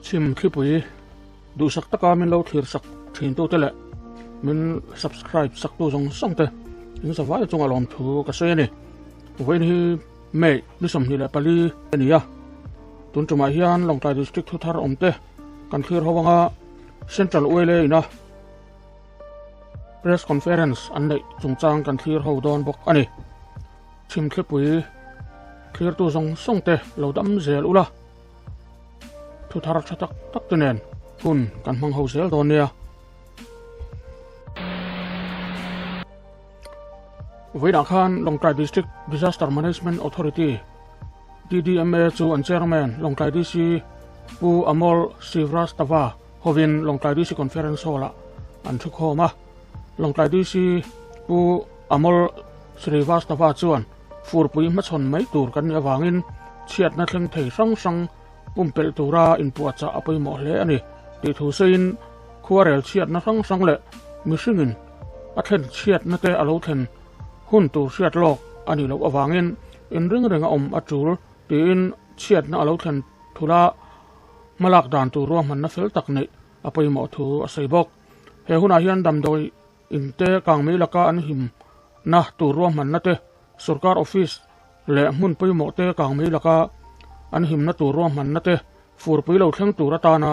ชิมคลิปวิดูสักตะกามินเราถือสักถิ่นตัวเตะมิน subscribe สักตัวจงส่งเตะอินสวายจงอารมณ์ถูกกระเซนี่วันนี้ไม่ดิสมนี่แหละปลีนี่ยะตุนจุมาฮิอันลงใต้ district ทุกทารอมเตะกันคือเขาว่า central อวยเลยนะ press conference อันนี้จงจ้างกันคือเขาโดนบอกอันนี้ชิมคลิปวิคือตัวจงส่งเตะเราดำเซลอุละทุกทารักชักตักตัวเนนคุณกันมังเฮาเซลตอนเนี้ยวินาคารลงใต้ District Disaster Management Authority DDMA จูอันเชอร์แมนลงใต้ดีซีปูอมอลซีฟรัสตาวาฮวินลงใต้ดีซีคอนเฟอเรนซ์โซละอันทุกข้อมาลงใต้ดีซีปูอมอลซีฟรัสตาวาจวนฟูร์ปุยมาชนไม่ตูร์กันยาวางินเชียดนัดเล่งเทสังปุ่มเปิลตูราอินปวดจะเอาไปหมดเลยอันนี้ดีทูซินคัวเรลเชียดนัดสังเละมิซึ่งอินอัดเห็นเชียดนัดเตะอารมณ์เห็นหุ่นตูเชียดโลกอันนี้เราเอาวางินอินเรื่องอมอัจจูร์ดีอินเชียดนัดอารมณ์เห็นทุระมาลักด่านตูร่วมมันนัดเฟลตักนี่เอาไปหมดทูอาศัยบอกเฮหุ่นอาเฮียนดำโดยอินเตะกลางมีละกาอันหิมนะตูร่วมมันนัดเตะสุรการออฟฟิศเละมุ่นไปหมดเตะกลางมีละกาอันหิมนัดตูร่วมมันนัดเตะฟูร์ปีเราเชิงตูระตานะ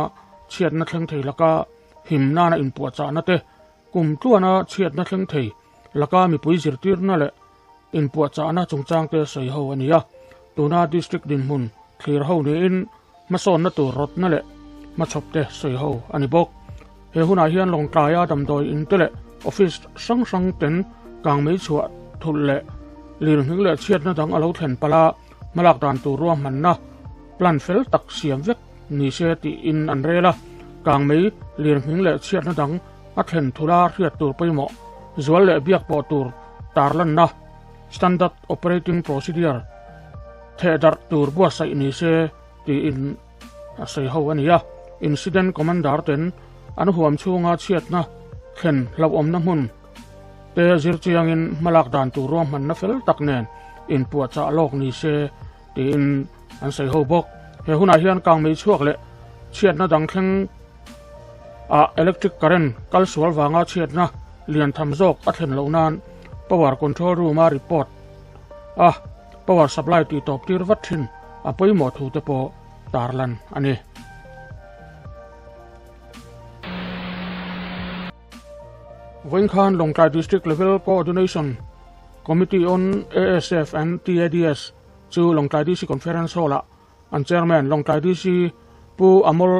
เชียดนัดเชิงเทละกาหิมนาอินปวดจานัดเตะกลุ่มตัวนะเชียดนัดเชิงเทละกามีปุยจิรตีร์นั่นแหละอินปวดจานะจงจางเตะใส่หัวนี่ยะตัวนาดิสตริกดินมุนเคลียร์หัวนี่อินมาสอนนัดตัวรถนั่นแหละมาชอบเตะใส่หัวอันนี้บอกเฮหุนาเฮียนลงตายาดำโดยอินเตเละออฟฟิศสังเต็นกลางไม่ชัวทุเละลีนหิงเละเชียดนัดดังอารมณ์เห็นปลามาหลักด่านตัวร่วมมันนะปลันเฟลตักเสียมเวกนี่เสียตีอินอันเรล่ะกลางไม่เลียนหิงเละเชียดนัดดังอัดเห็นทุลาเรียดตัวไปหมดจวนเละเบียกปอตัวตาลันนะ standard operating procedure เทดัดตัวบัวใส่นี่เสียตีอินใส่หัวนี่ยะ incident commander เต็นอันหัวมช่วงอาเชียดนะเห็นเราอมน้ำมันเตะจิรจียงอินมาหลักด่านตัวร่วมมันนับเฟลตักเนนอินปวดจะโลกนี่เสียตีอินอันใส่หัวบอกเฮหุนาเฮียนกลางไม่ช่วงเละเชียดนะดังแข็งelectric current กัลสวลวางอาเชียดนะเลียนทำโจกอัดเห็นเหล่านั้นpower control room มารีพอร์ตpower supply ตีตอบตีรวัดทิ้งไปหมดถูกเตปอตาลันอันนี้วันคานลงใต้ district level coordination committee on ASF and TADS จูลงใต้ดีซีคอนเฟอเรนซ์โซละอันเชอร์แมนลงใต้ดีซีปูอมอล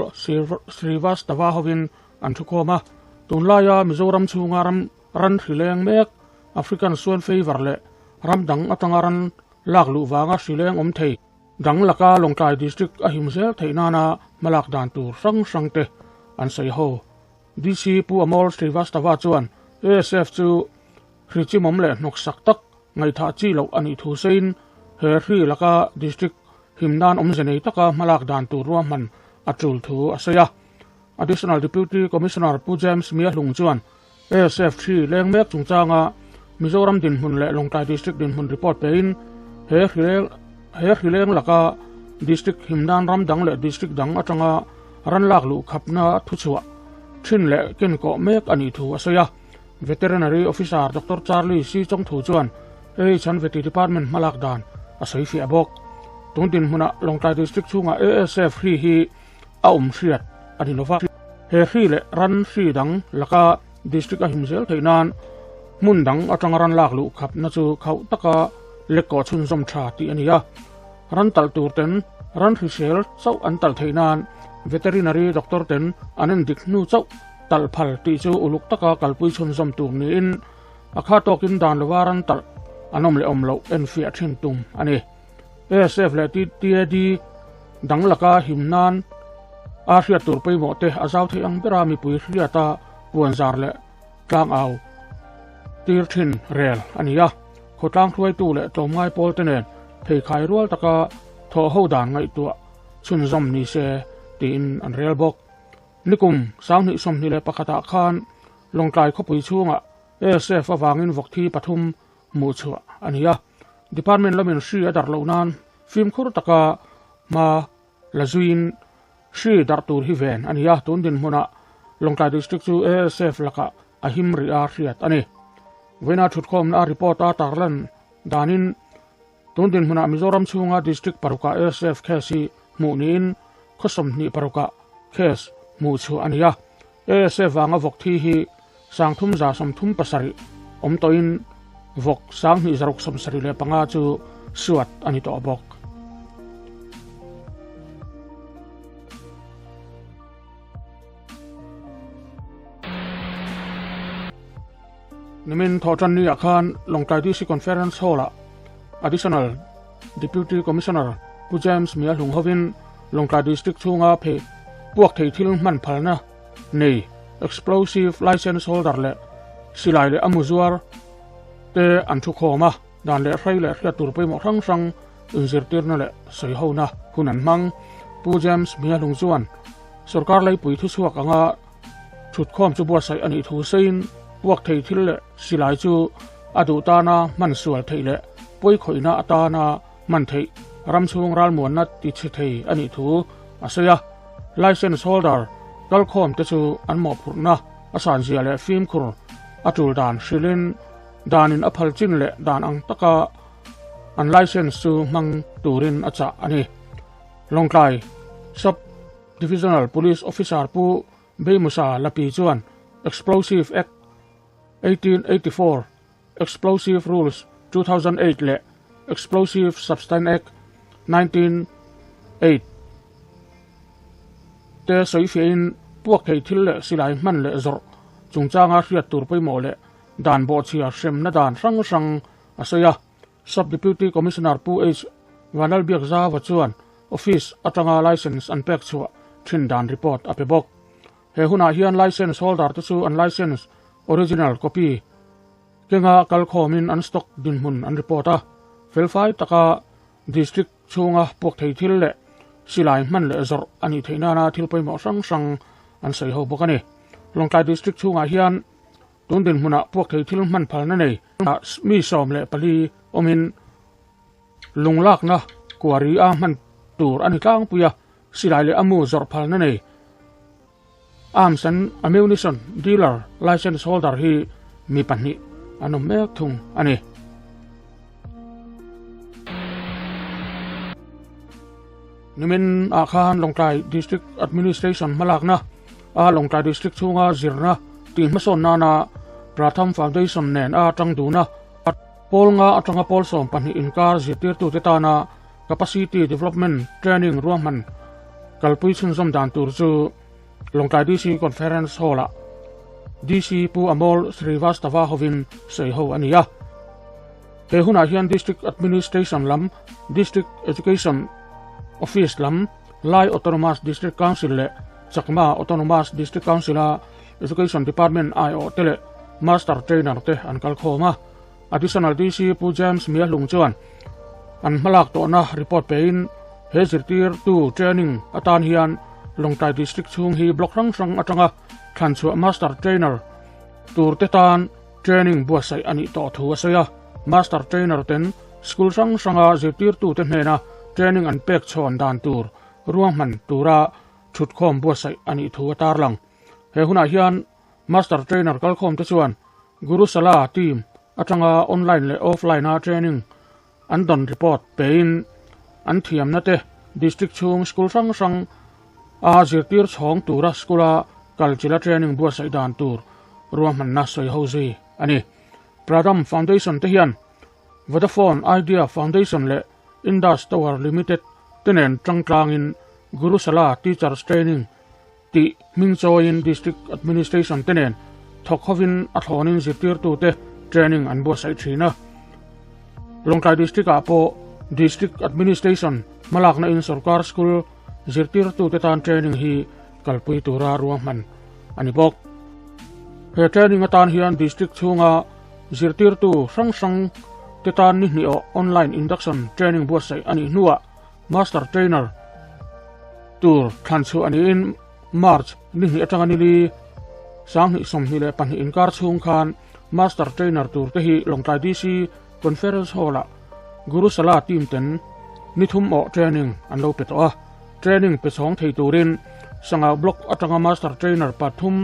ซีวัสตาวาฮวินอันทุกข้อมาตุนลายามิโซรัมชูงารัมรันสิเลงเมกแอฟริกันส่วนเฟเวอร์เละรัมดังอัตงารันลากลูวางาสิเลงอมเทดังลักาลงใต้ดิสตริกอหิมเซลเทนานามาลักด่านตูสังเตอันเซโฮดีซีปูอมอลซีวัสตาวาจวนเอสเอฟจูคริจิมอมเละนกสักตักไงท่าจีเหล่าอันอิทูเซนเฮรีลักาดิสตริกหิมดานอมเซนีตักมาลักด่านตูร่วมมันอัจจุลทูอาศัย Additional Deputy Commissioner ปูเจมส์เมียหลงจวน ASF ที่เลี้ยงเมกจงจางมิโซรัมดินหุ่นและลงใต้ดิสตริกดินหุ่นรีพอร์ตเป็นเฮริเลงหลักดิสตริกหิมดานรัมดังและดิสตริกดังอัจฉริรันลากลูขับนาทุชัวชินและเกินเกาะเมกอันอิทูอาศัย Veterinary Officer Dr. Charlie ซีจงถูจวนฉันเวทีดีพาร์ตเมนต์มาลักดานอาศัยเฟียบอกตรงดินหุ่นลงใต้ดิสตริกช่วงASF ที่เอาเสียดอันนี้เราฟังเฮรีเละรันสีดังแล้วก็ดิสตริกหิมเซลที่นานมุนดังอัจฉริรันลากลูขับนั่นจูเขาตะกาเล็กกอชุนสมชาติอันนี้รันตัลตูเต็นรันฮิเซลเจ้าอันตัลที่นานเวเทอรินารีด็อกเตอร์เต็นอันนั้นดิกนูเจ้าตัลพัลที่จูอุลุกตะกากัลปุยชุนสมตูนี้อินอาคาโตกินดานเลวารันตัลอันนอมเลอมเลวเอ็นฟิอาชินตุมอันนี้ASF และTADดังลักาหิมนานอาเซียตูร์ไปหมดเตะอาซาวที่อังเบรามีปุยเรียตาปวนซาร์เละกลางเอาตีร์ทินเรลอันนี้ขดล้างถ้วยตู้เละตัวไม้โพลเตเนนเทขายรัวตะกาทอหูด่านไงตัวชุนซอมนิเซตีนอันเรลบอกนิกุมสาวนิสมนิเละปะกตะคานลงกลายเข้าปุยช่วงASF วางอินวกที่ปฐุมมูชัวอันนี้Department ละมินซีอัดารเหล่านั้นฟิล์มคุรตะกามาละจุยน si dar tur hi ven ani ya tun din huna Longkai district chu ASF laka ahim ri a riat ani vena thutkhom na report a tarlan danin tun din huna Mizoram chunga district paruka ASF khesi munin khosom ni paruka khes mu chu ania ASF wanga vok thi hi sangthum za somthum pasari omtoin vok sang ni zaruk somsari le panga chu suat ani to bok nimin thotan ni akhan Longkai DC conference hall additional deputy commissioner pu James Mia Lung Hovin Longkai district chunga phe puak thei thil man phalna nei explosive license holder le silai le amuzuar te anchu khoma dan le rei le hla tur pei mo rang rang inzirtir na le sei hona hunan mang pu James Mia Lung chuan sarkar lai pui thu suak anga thut khom chu bua sai ani thu sein puak thei thil le silai chu adu ta na man sual thei le poi khoina ata na man thei ram chung ral mon na ti chi thei ani thu asaya license holder kal khom te chu an mo phurna asan zia le film khur atul dan shilin danin aphal chin le dan ang taka an license chu mang turin acha ani Longkai sub divisional police officer pu Beimusa lapi chuan explosive act 1884 explosive rules 2008 le explosive substance act 1908 te soi fiin puak thei thil le silai man le zor chungchanga hriat tur pei mo le dan bo chia sem na dan rang rang asaya sub deputy commissioner pu h wanal biak za wa chuan office atanga license an pek chua thin dan report ape bok he huna hian license holder tu chu an license original copy kenga kal khomin an stock din mun an reporta felfai taka district chunga puak thei thil le silai man le zor ani theina na thil pei mo sang sang an sei ho bokani Longkai district chunga hian tundin huna puak thei thil man phalna nei mi som le pali omin lunglak na kuari a man tur ani tlang puya silai le amu zor phalna nei arms and ammunition dealer license holder hi mi panni anom mek thung ani nimin akhan Longkai district administration malakna a Longkai district chunga zirna tin mason nana Pratham Foundation nen a tangduna polnga atanga polsom pani inkar zitir tu tetana capacity development training ruaman kalpui chunjom dan tur chu Longkai DC conference hall DC pu amol Srivastava hovin sei ho ania he huna hian district administration lam district education office lam Lai Autonomous District Council le Chakma Autonomous District Council education department IO tele master trainer te an kal khoma additional DC pu James Mia Lung chuan an malak to na report pein he zirtir tu training atan hian Longkai district chung hi block rang rang atanga than chu master trainer tur te tan training buasai ani to thu asaya master trainer ten school rang ranga zirtir tu te hmena training an pek chon dan tur ruang man tura thut khom buasai ani thu atar lang he huna hian master trainer kal khom te chuan guru sala team atanga online le offline a training an don report pein an thiam na te district chung school rang rang a zirtir chhong tura skula kalchila training buasai dan tur ruang man na soi hozi ani Pratham Foundation te hian Vodafone Idea Foundation le Indus Tower Limited tenen tangtlangin Guru Sala Teachers Training ti Mingchoin District Administration tenen thokhovin athonin zirtir tu te training an buasai thina Longkai district apo district administration malakna in sarkar school zirtir tu te tan training hi kalpui tura ruangman ani bok he training atan hian district chunga zirtir tu sang sang te tan ni o online induction training buasai ani nuwa master trainer tur thanchu ani in March ni atangani li sang ni som ni le pan inkar chung khan master trainer tur te hi Longkai DC conference hall Guru Sala team ten nithum o training an lo peto training pe song thei turin sanga block atanga master trainer pathum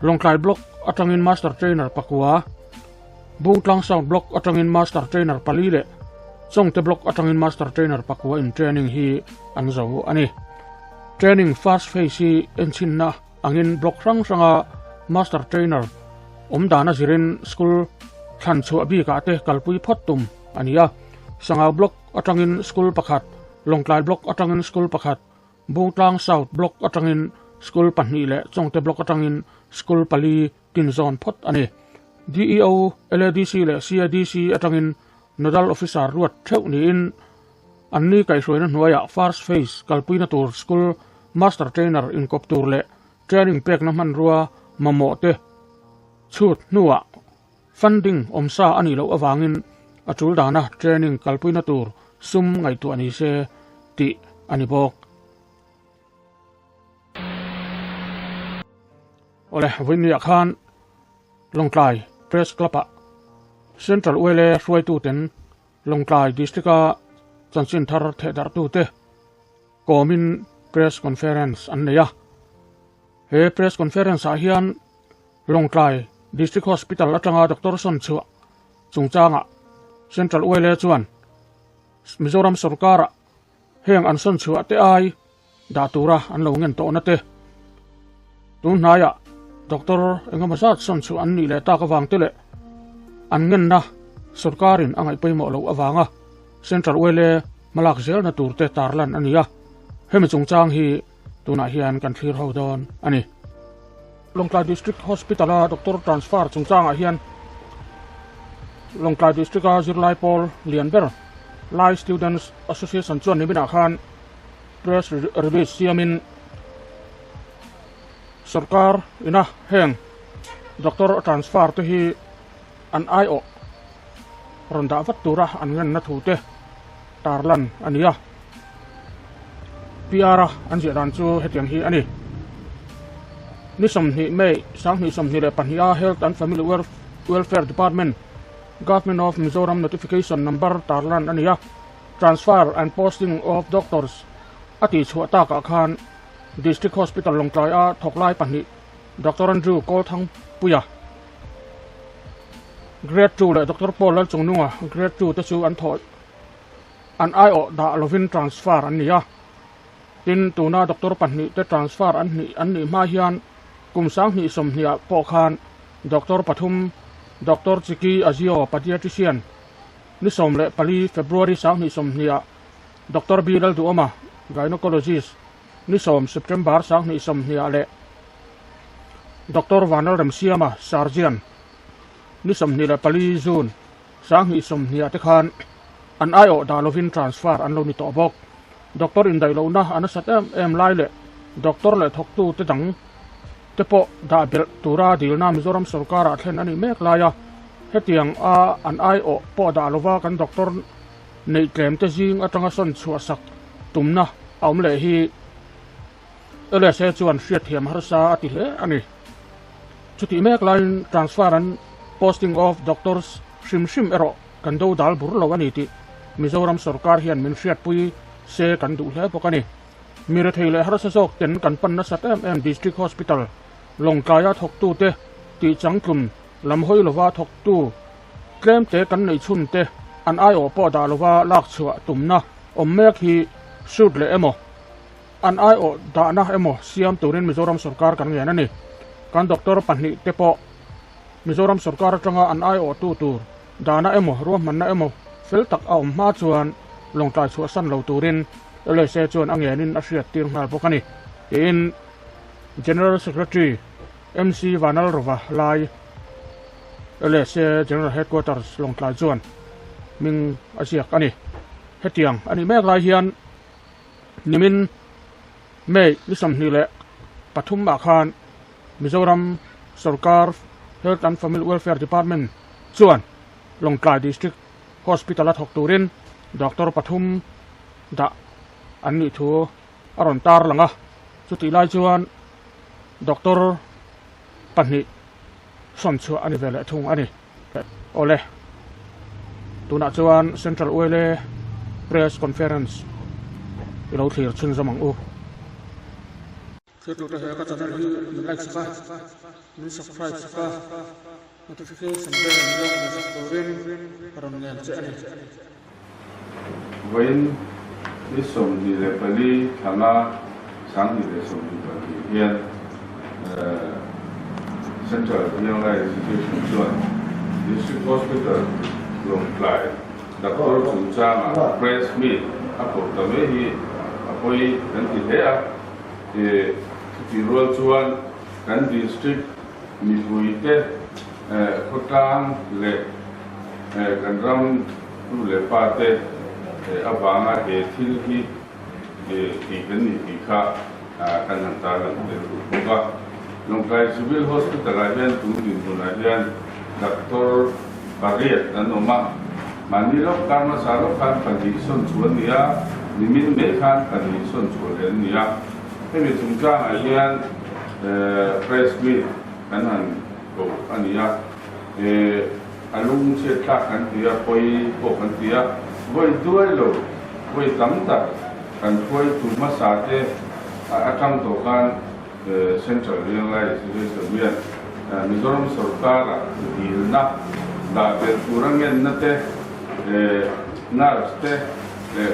longklai block atangin master trainer pakwa bungtlang sound block atangin master trainer palile songte block atangin master trainer pakwa in training hi anzo ani training fast phase enchinna angin block ranga master trainer omdana zirin school thanchu abi ka te kalpui phottum ania sanga block atangin school pakhat longklai block atangin school pakhat bungtlang south block atangin school panni le chongte block atangin school pali tin zone phot ani DEO LADC le CIDC atangin nodal officer ruat theu ni in anni kai soina hnuaya first phase kalpuina tur school master trainer in koptur le training pek na man ruwa mamote chut nuwa funding omsa ani lo awangin achul dana training kalpuina tur sum ngai tu ani se ti ani bok ole winia khan longklai press club central wele ruai tu ten longklai districta chanchin thar the dar tu te komin press conference anneya he press conference a hian longklai district hospital atanga doctor son chua chungchanga central wele chuan mizoram sarkara heng an son chua te ai da tura an lo ngen to na te tun naya doctor engamasat son chu an ni le ta ka wang te le an ngen na sarkarin angai peimo lo awanga central wele malak zel na tur te tarlan ania hemi chungchang hi tuna hian kan thlir ho don ani longklai district hospital a doctor transfer chungchang a hian longklai district a zirlai pol lianber lai students association chuan ni bina khan press release siamin sarkar ina heng doctor transfer te hi an io ronda vat tura an ngen na thu te tarlan ania piara an je dan chu hetiang hi ani ni som ni mei sang ni som ni le pania health and family welfare department government of Mizoram notification number tarlan ania transfer and posting of doctors ati chuata ka khan district hospital longklai a thoklai pani dr andrew kol thang puya grade 2 le dr paul lal chungnunga grade 2 te chu an thoi an io da lovin transfer ania tin tuna doctor pani te transfer an ni ma hian kumsang ni som hnia po khan dr pathum dr chiki azio pediatrician ni som le pali february sang ni som hnia dr bilal duama gynecologist ni som september sang ni som hnia le dr vanal ramsiama surgeon ni som ni le pali june sang ni som hnia te khan an io da lovin transfer an lo ni to bok doctor in dai lo na anasat em lai le doctor le thok tu te dang te po da bel tura dil na Mizoram sarkara thlen ani mek laya hetiang a an io po da lova kan doctor nei tlem te jing atanga son chua sak tumna aum le hi ele se chuan hriat thiam har sa ati hle ani chuti mek line transfer an posting of doctors shim ero kan do dal bur lo ani ti Mizoram sarkar hian min hriat pui se kan du hle pokani mire theile har sa sok ten kan pan na sat em district hospital longkaya thok tu te ti changklum lam hoi lova thok tu claim te kan nei chun te an io po da lova lak chua tumna ommek hi shoot le emo an io da na emo siam turin Mizoram sarkar kan ngen ani kan doctor panni te po Mizoram sarkar tanga an io tu tur da na emo ro man na emo fel tak a ma chuan longklai chua san lo turin le se chuan angenin a hriat tir hmal pokani in general secretary MC Vanal Rova lai le se general headquarters longklai chuan ming asiak ani hetiang ani mek lai hian nimin mei nisam ni le pathum ma khan Mizoram sarkar health and family welfare department chuan longklai district hospital a thok turin dr pathum da an ni thu aron tar langa chuti lai chuan doctor panni son chu ani vele thung ani ole tuna chuan central wele press conference ilo thir chin zamang u thirtu he ka channel hi like saka ni subscribe saka notification bell ni ni storin paron ngel che ani when is som ni le pali thama sang ni le som ni pali hian central Myanmar institution chuan district hospital long plai doctor chung chama press meet apo tame hi apoi kan ti hea ti rol chuan kan district mi buite khotang le kan ram tu le pate abanga he thil hi ti kan ni ti kha kan han ta lan te ko Longkai Civil Hospital ahian tungin pun ahian Dr. Pariat anoma Manilok karma salok kan kondison chuan dia nimin mekan kondison chuan dia hemi tungkang ahian press meet kanan ko ania alung cetak kan dia poi ko kan dia voi duai lo voi tamta kan poi tuma sate atang to kan Central Myanmar Institution Mizoram Sarkar hilna da kurangin nate narste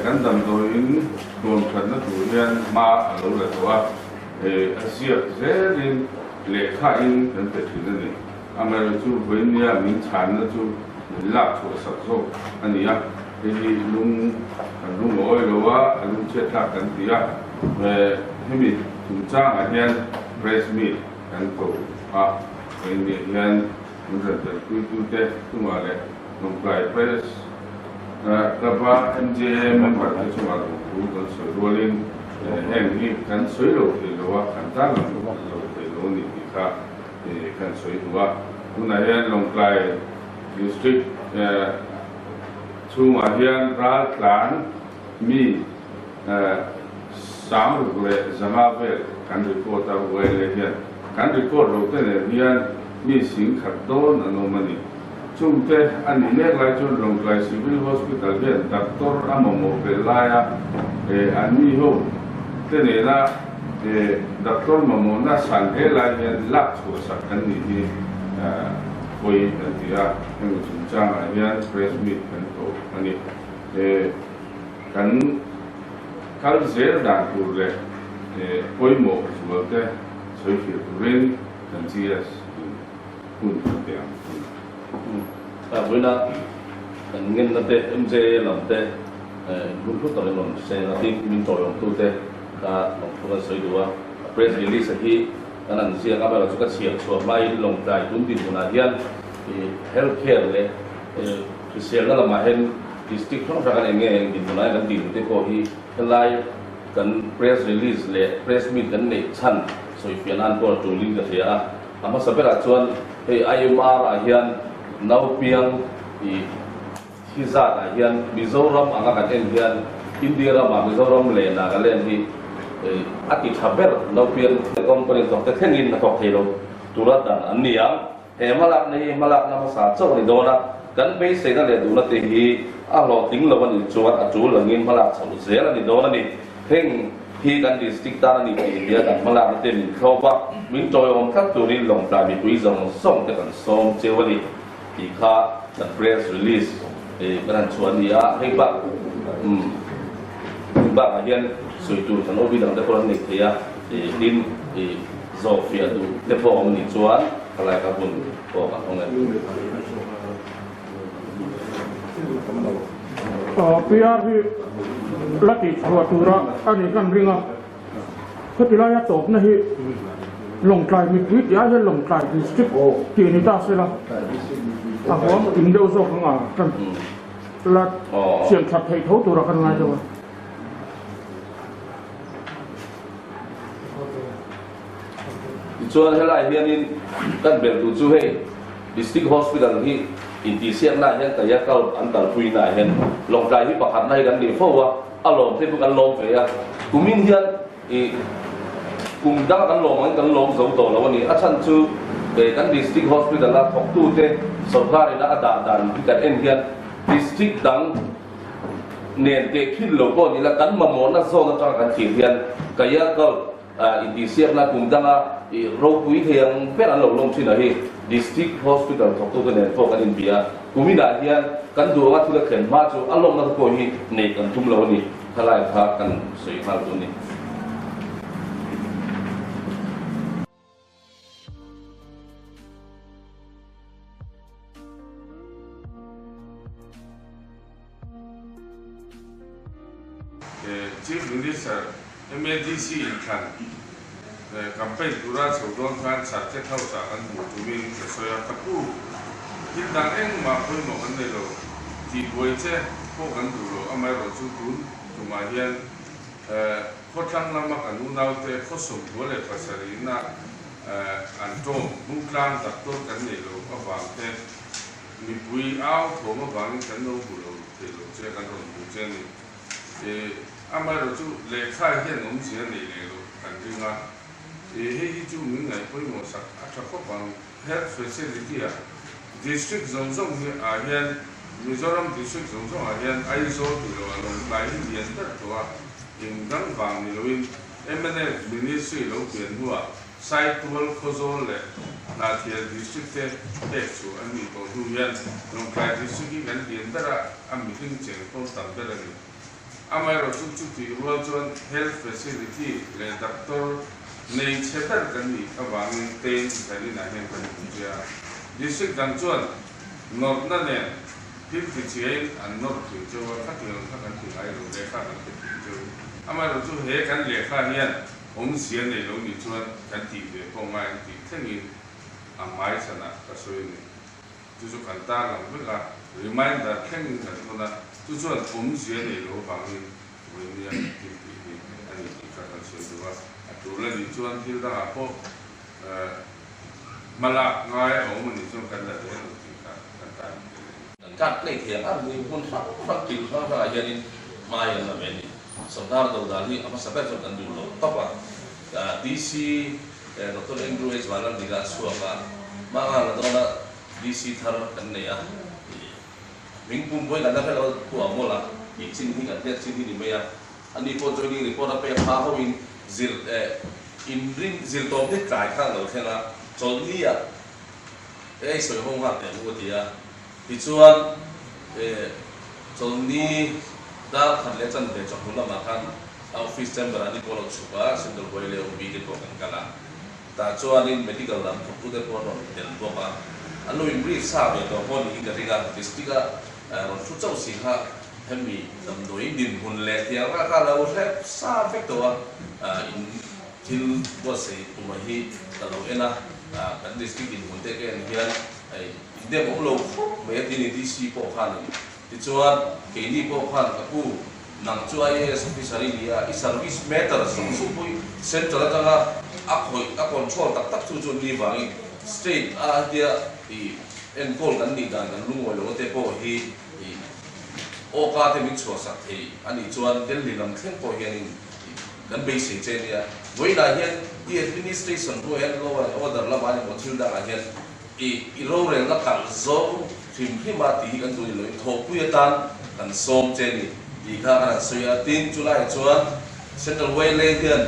kandam doin don karna tuyan ma alo la towa asia zerin lekha in kan petinani amara chu buenya min chan na chu la chu sakso ania lung oi lowa lung cheta kan dia hemi tungchang ahian press meet kan ko ini hian munran tu te tumale Longkai press kapa MJM member tu cuma tu kan rolling ni kan soilo lo kan ta lo ni ka kan soilo tuna hian Longkai district cuma hian ral klan mi sang le zama vel kan report au le hian kan report lo te le hian mi sing khat don anomani chumte ani ne lai chon Longkai Civil Hospital hian doctor amomo belaya ani ho te ne na doctor mamo na san he lai hian lak chu sa kan ni hi koi dia yang chungchang hian press meet kan to ani kan kal zer dan tur le koi mo sulte soi fi turin kan ts kun te buena ngin na te mj lam te gun khu to le non se na tin min to yong tu te ka long thu ka soi duwa press release hi kanan sia ka ba chu ka sia chu mai long dai tun tin na hian healthcare le tu sia na ma hen district thong ra kan nge din na kan din te ko hi lai kan press release le press meet kan nei chan soi fian an ko tu ling ka sia ama sabera chuan IMR ahian nau piang hizat ahian Mizoram anga kan en hian Indira ma Mizoram le Nagaland hi ati thaber nau piang company to te thengin na thok thelo turatan ania malak nei malak na sa chaw ni dona kan be se na le du na te hi a lo ting lo ni chuat a chu langin malak chaw zel ni dona ni heng hi kan district ta ni ki dia kan malak te min khoba min toy om khat tu ni long ta mi pui zong song te kan som chewali ki kha the press release kan chuan ni a heng ba ba hian soi tu kan obi dang te ko ni thia din zo fia du te fo om ni chuan kalai ka bun ko ka ong PR hi lati chwa tura ani kan ringa khatilaya top na hi Longkai mi tweet ya he Longkai district ti ni ta sela a hom in deu zo khanga kan la siam that thei tho tura kan ngai do chuan helai hianin kan bel tu chu he district hospital hi inti siam na hian ta ya kal an tal pui na hian Longkai hi pakhat nai kan ni fowa alom te bu kan lom fe ya kumin hian kum dang kan lom zo to lo ni a chan chu kan district hospital la thok tu te sarkar ina ada dan kan en hian district dang nền cái khi lâu bao nhiêu là cắn mà muốn nó do nó cho cắn chỉ thiên cái cái Indisiap na kung danga road quý thiang pet an lo lom thin a hi district hospital thok tu nen fok an in bia kumina hian kan duanga thula khen ma chu alom na ko hi nei kan thum lo ni thalai kha kan soi mal tu ni Chief Minister MADC in Khan campaign dura chodon khan sarche thau sa an mu tumin soya taku hindang eng ma khoi mo an nei lo ti boi che ko kan du lo amai ro chu tun tuma hian khotlang lama kan u nau te khosum bole pasari na an to mung klang tak to kan nei lo awang te mi pui au tho ma wang kan no bu lo te lo che kan ro bu che ni amai ro chu le khai hian om sia nei le lo kan ringa hei chu min ngai poi mo sak atha ko bang health facility a district zone zone hi a hian Mizoram district zone zone a hian ISO tu lo along lai hian ta to a in dang bang ni loin MNF ministry lo pian hua site wal khozol le na thia district te te chu an mi ko hu hian long kai district ki kan dian ta a meeting cheng ko tam ta ni amai ro chu chu ti rual chuan health facility le doctor nei chetar kan ni awang ten thali na hen kan pujia district dan chuan not na ne phim ti chiai an not ti chu kha ti kan ti ai ro le kha kan ti chu amai ro chu he kan le kha hian om sian nei lo ni chuan kan ti le ko mai ti thengin amai sana ka soi ni chu chu kan ta lang be la reminder thengin kan ko na chu chuan om sian nei lo bang ni ni ti ti ani ti ka kan soi do tulen di chuan thil da ko malak ngai au mun ni chu kan da de kan ta cắt này thì ăn thì con phát triển ra hiền mai là vậy đi sau đó đầu đó thì apa sampai cho kan dulu top DC Dr. Andrew H. Walan di la suaka mga na DC thar kan ne ya ming pum boy kan da lo ku amola iksin hi kan tet sin hi ni me ya ani po joining report pe pa ho in zir in ring zir tom te trai khang lo thena chol ni ya ei soi hong ha te mu ti ya ti chuan chol ni da khan le chan de chok la ma khan office chamber ani ko lo chupa single boy le o bi ke ko kan kala ta chuan in medical lam thu te ko ron del bo ka anu in brief sa be to ho ni ka riga district ron thu chau si ha hemi dam doi din hun le tia ka la o se sa effect to in til bo se tu ma hi ta lo ena kan district in hun te ke hian ai de mo lo me ti ni DC ko khan ni ti chuan ke ni ko khan ka pu nang chu IAS officer ni ya I service matter sum su pui central ta a control tak tak chu chu ni wangi state dia I en call kan ni dan kan lungoi lo te ko hi o ka te mi chu sa the ani chuan del li lam thleng ko hian in kan basic che nia voi la hian the administration to and law and order la ba ni mo thil da hian I ro re la kal zo thim ma ti kan tu lo tho pu ya tan kan som che ni di kha kan soya tin July chuan central way le hian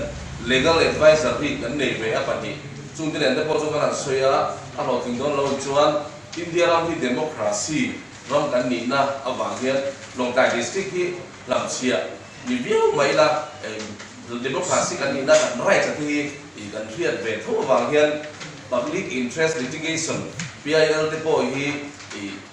legal advisor hi kan nei ve a pa ni chung ten de po chu kan soya a lo ting don lo chuan India ram hi democracy ram kan ni na awang hian long tai district hi lam chia ni view mai la democracy kan ni na kan right cha thi I kan riat ve tho awang hian public interest litigation PIL te po hi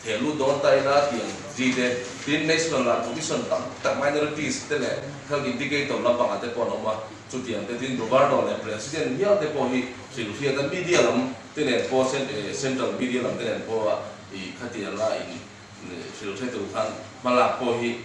thelu don tai na tiang ji de tin national la commission tak minorities te le thal indicator la ba te po no ma chu tiang te tin Roberto le president hian te po hi sil hia kan media lam te ne po central media lam te ne po I khatia la in sil the tu khan mala po hi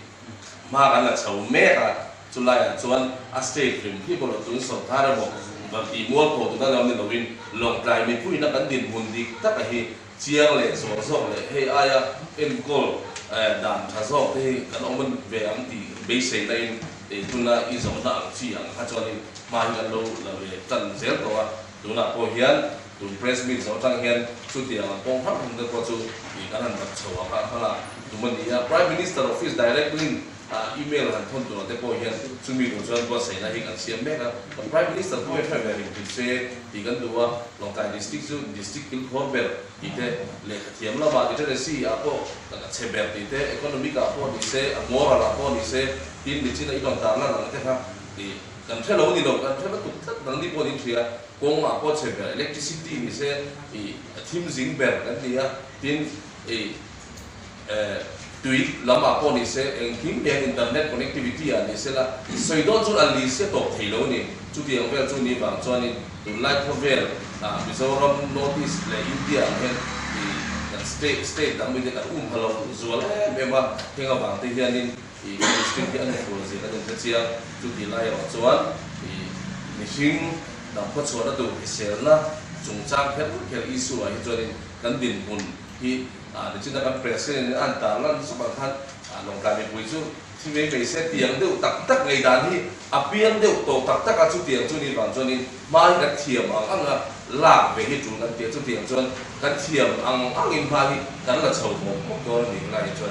ma kan la chau me ka chulai chuan a state film hi ko lo chun so thar mo ba ti mo ko tu da lam ne win long trai mi pui na kan din mun dik ta ka hi chiang le so le he aya en kol dan tha so te kan omen ve am ti be se ta in tuna I zo na chi ang ha chuan in ma hi kan lo la ve tan zel to a tuna po hian tun press meet zo tang hian chu ti ang pong phang de ko chu I kan han tak chho ka khala tuman ya prime minister office directly email han thon tu te po hian chumi ro chuan po sei na hi kan siam mek a prime minister po he thai ring ti se ti kan duwa Longkai district chu district kil khorbel ti te le thiam la ba ti te si a po ka cheber ti te economic a po ni se moral a po ni se tin ni china ilon ta la te kha ti kan thelo ni lo kan thelo tu tat nang ni po ni thia kong a po cheber electricity ni se i thim jing ber kan ni a tin tweet lama po ni se engkim yang internet connectivity a ni se la soidon chu ali se tok thelo ni chu ti ang vel chu ni bang chuan ni tu light hovel Mizoram notice le India hen di state dang mi ka halo zual mema tenga bang te hianin i district an ko se ka den chia chu ti lai wa chuan ni hing dam pho chuan tu sel na chung chang khel issue a hi chuan kan din hun hi ni chin da president an ta lan su bang khan Longkai mi pui chu thi me se tiang deu tak tak ngai dan hi apiang deu to tak tak a chu tiang chu ni bang chuan ni mai ka thiam ang lak về cái chủ năng tiền cho tiền cho cái thiểm ăn in pha thì cái là sầu một cái này cho